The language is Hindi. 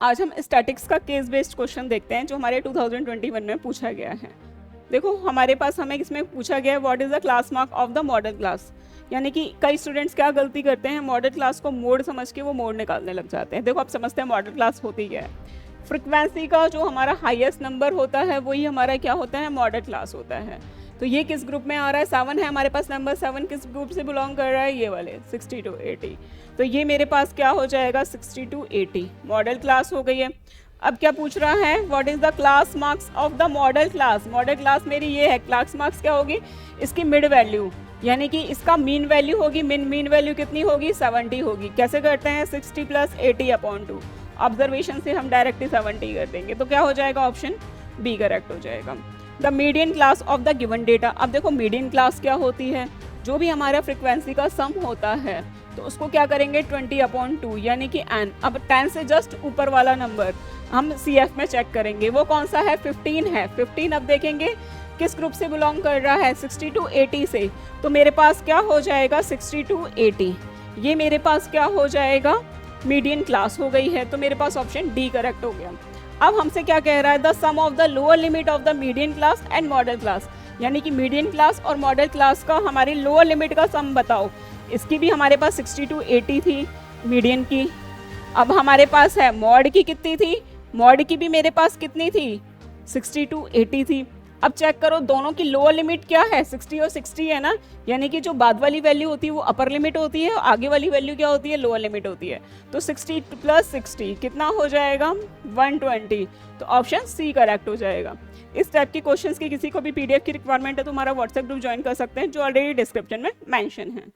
आज हम स्टैटिक्स का केस बेस्ड क्वेश्चन देखते हैं जो हमारे 2021 में पूछा गया है। देखो हमारे पास हमें इसमें पूछा गया है what is the class mark of the model class, यानी कि कई स्टूडेंट्स क्या गलती करते हैं, मॉडल क्लास को मोड समझ के वो मोड निकालने लग जाते हैं। देखो आप समझते हैं मॉडल क्लास होती क्या है। फ्रिक्वेंसी का जो हमारा हाईएस्ट नंबर होता है वही हमारा क्या होता है, मॉडल क्लास होता है। तो ये किस ग्रुप में आ रहा है, 7 है हमारे पास, नंबर 7 किस ग्रुप से बिलोंग कर रहा है, ये वाले 60 to 80। तो ये मेरे पास क्या हो जाएगा, 60 to 80 मॉडल क्लास हो गई है। अब क्या पूछ रहा है, what is the class marks of the model class. Model class मेरी ये है, क्लास मार्क्स क्या होगी, इसकी मिड वैल्यू, यानी कि इसका मीन वैल्यू होगी, मीन वैल्यू कितनी होगी, 70 होगी। कैसे करते हैं, 60 + 80/2 ऑब्जर्वेशन से हम डायरेक्टली 70 कर देंगे। तो क्या हो जाएगा, ऑप्शन बी करेक्ट हो जाएगा। The median class of the given data. अब देखो मीडियन क्लास क्या होती है, जो भी हमारा फ्रिक्वेंसी का सम होता है तो उसको क्या करेंगे 20/2 यानी कि n। अब 10 से जस्ट ऊपर वाला नंबर हम CF में चेक करेंगे, वो कौन सा है, 15 है। 15 अब देखेंगे किस ग्रुप से बिलोंग कर रहा है, 60 to 80 से। तो मेरे पास क्या हो जाएगा, 60 to 80, ये मेरे पास क्या हो जाएगा, मीडियन क्लास हो गई है। तो मेरे पास ऑप्शन डी करेक्ट हो गया। अब हमसे क्या कह रहा है, the sum of the lower limit of the median class and modal class, यानी कि मीडियन क्लास और मॉडल क्लास का हमारी लोअर लिमिट का सम बताओ। इसकी भी हमारे पास 60 to 80 थी मीडियन की। अब हमारे पास है मॉड की कितनी थी, मॉड की भी मेरे पास कितनी थी, 60 to 80 थी। अब चेक करो दोनों की लोअर लिमिट क्या है, 60 और 60 है ना, यानी कि जो बाद वाली वैल्यू होती है वो अपर लिमिट होती है और आगे वाली वैल्यू क्या होती है, लोअर लिमिट होती है। तो 60 + 60 कितना हो जाएगा, 120। तो ऑप्शन सी करेक्ट हो जाएगा। इस टाइप के क्वेश्चंस की किसी को भी PDF की रिक्वायरमेंट है तो हमारा व्हाट्सएप ग्रुप ज्वाइन कर सकते हैं जो ऑलरेडी डिस्क्रिप्शन में मेंशन है।